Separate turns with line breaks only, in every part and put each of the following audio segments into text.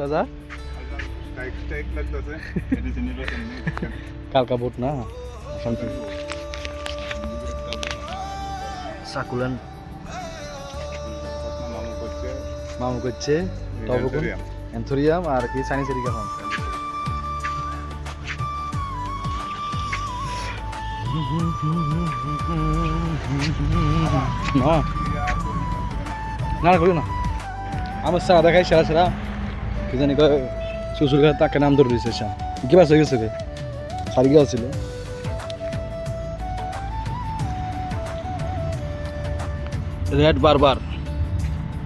বাজার কালকা বোট না সাকুলেন মামু করছে টবকুন এন্থোরিয়াম আর কি চাইনিজ এরিকা ফার্ম না করি না আমার সারা দেখাই সেরা সেরা কি জানি শ্বশুর ঘরে তাকে নাম ধরে দিয়েছে কি বাস হয়ে গেছে সারি গেছিল ছিল রেড বারবার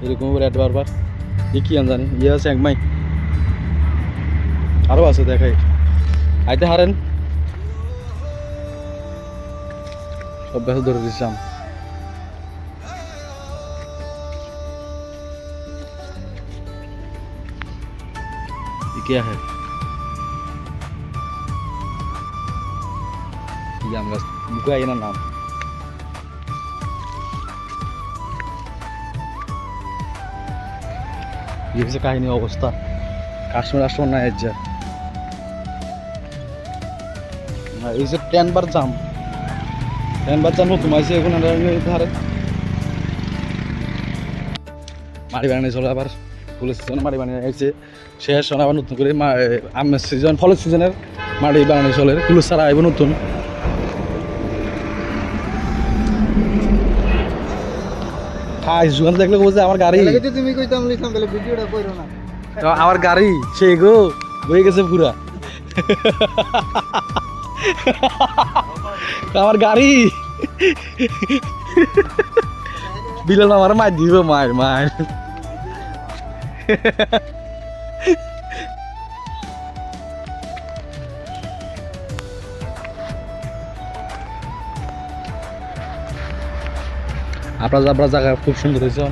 এরকম রেড বারবার কি আমি জানি ইয়ে আছে একমাই আরো আছে দেখাই আইতে হারেন সব গাছ ধরে দিচ্ছিলাম क्या है ये हम गाछ मुका ये ना नाम ये किसी কাহিনী অবস্থা কাশ্মীর রাষ্ট্র না এজ না এই যে 10 বার জাম নতুন আছে এখন ধারে মারি বানানি চলে আবার ফুলের সিজন মাটি বানিয়ে এসেছে শেষ আবার নতুন করে আমের সিজন ফলের সিজনের মাটি বানানো চলে ফুলের ছাড়া আইব নতুন খাই জুয়ান দেখলে বলছে আমার গাড়ি
তুমি কইতাম লিখলাম তাহলে ভিডিওটা কইরো না
আমার গাড়ি সেই গো বয়ে গেছে পুরা আমার গাড়ি বিলাল আমার মার দিব মায়ের আপনার জায়গা খুব সুন্দর হয়েছে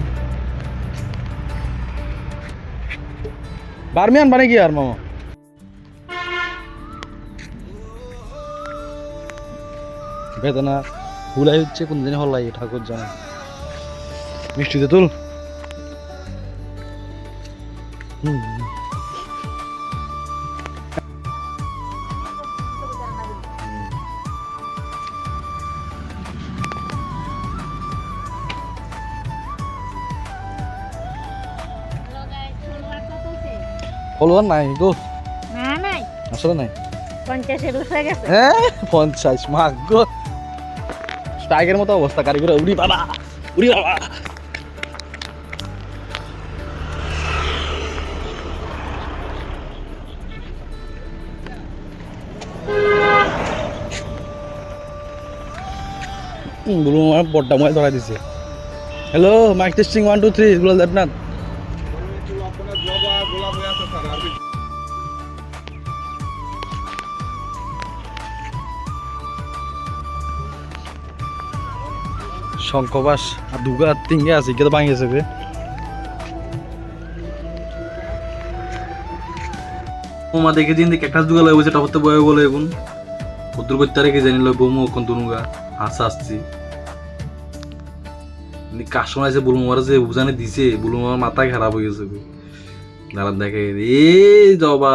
বার্মিয়ান মানে কি আর মামা বেদনা হুলাই হচ্ছে কোন দিনে হল্লাই ঠাকুর জানে মিষ্টিতে তুল ফলোয়ার নাই গো
না নাই
আসলে নাই
50 এর উঠে গেছে
হ্যাঁ 50 মাগ গো স্ট্রাইকের মতো অবস্থা গাড়ি করে উড়ি বাবা বলুন আমার বড্ডা ময় ধরা দিছে হ্যালো মাইক টেস্টিং 1 2 3 গুলো দেবনাথ শঙ্কবাস আর দুগা তিনগে আছে কেতো ভাঙে যাবে ওমা দেখে দিন দেখ একটা দুগা লয় বসে টাপতে বয় বলে এখন কদ্দুর করতে রেখে জানি লয় বমু কোন দুনুগা আসছি কাস্টমার আছে বুলু মারা যে বুঝানে দিছে বুলু মার মাথা খারাপ হয়ে গেছে দাঁড়ান দেখে জবা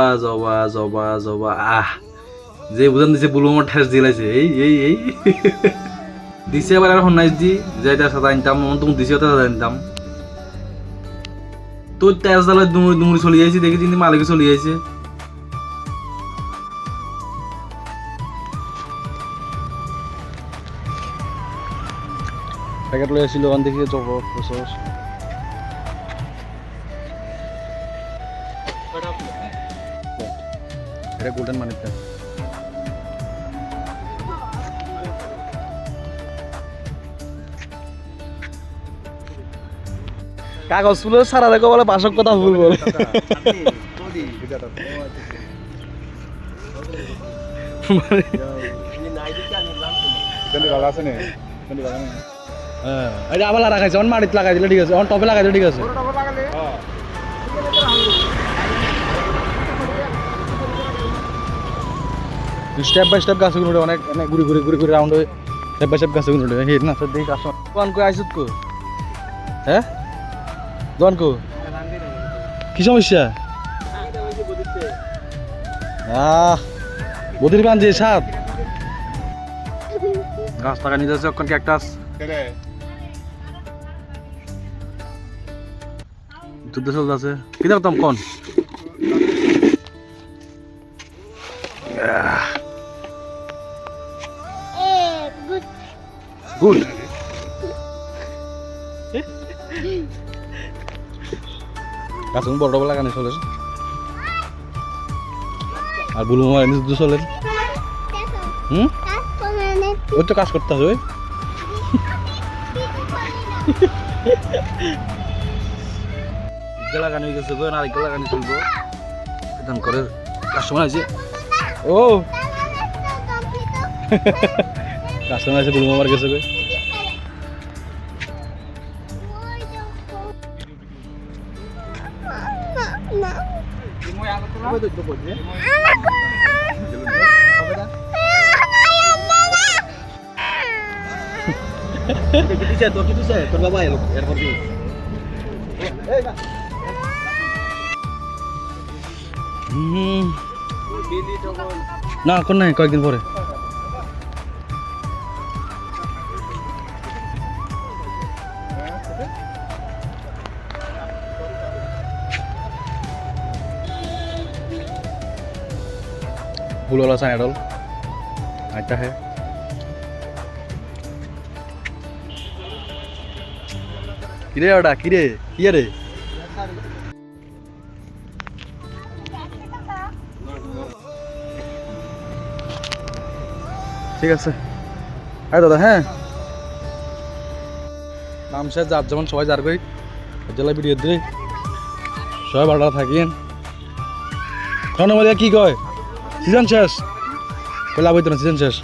আহ যে বুঝান দিছে বুলু মার ঠেস দিলাইছে এই দিছে আবার আর হন্নাইস দি যেটা সাদা আনতাম তুমি দিছে ওটা সাদা আনতাম তোর তেজ দালে দুমুড়ি চলে যাইছি দেখি কিন্তু মালিকে চলে যাইছে প্যাকেট লই আসছিল ওখান থেকে চপ সস এটা গোল্ডেন মানিটা কাগজ ফুল সারা দেখো বলে বাসক কথা ভুল বলে আবার লাগাইছে অন মাটিতে লাগাই দিলে ঠিক আছে অন টপে লাগাই দিলে ঠিক আছে স্টেপ বাই স্টেপ গাছগুলো উঠে অনেক ঘুরে রাউন্ড হয়ে স্টেপ বাই স্টেপ গাছগুলো উঠে হেড না সব দেখি কাস্টমার কোন কই আইসুত কো হ্যাঁ জন কো কি সমস্যা বদির বানজি সাত গাছ টাকা নিয়ে যাচ্ছে ওখান ক্যাকটাস যুদ্ধ চলতে আছে কি দেখতাম কোন গুড গাছ বড় বড় লাগানি চলে আর বুলু মারা যুদ্ধ চলে ওই তো কাজ করতে হবে লাগানি হয়ে গেছে গো আরেকটা লাগানি চলবো এখান করে কাস্টমার আছে ও কাস্টমার আছে বুলু মামার গেছে গো
তোর বাবা এলো এরপর
না এখন নাই কয়েকদিন পরে फूल वाला सा आइडल आता है किरे ओडा किरे किया रे ঠিক আছে আয় দাদা হ্যাঁ নাম শেষ যার যেমন সবাই যার কই জেলা ভিডিও দিই সবাই ভালো থাকিন কোন বলে কি কয় সিজন শেষ কইলা বইতো না সিজন শেষ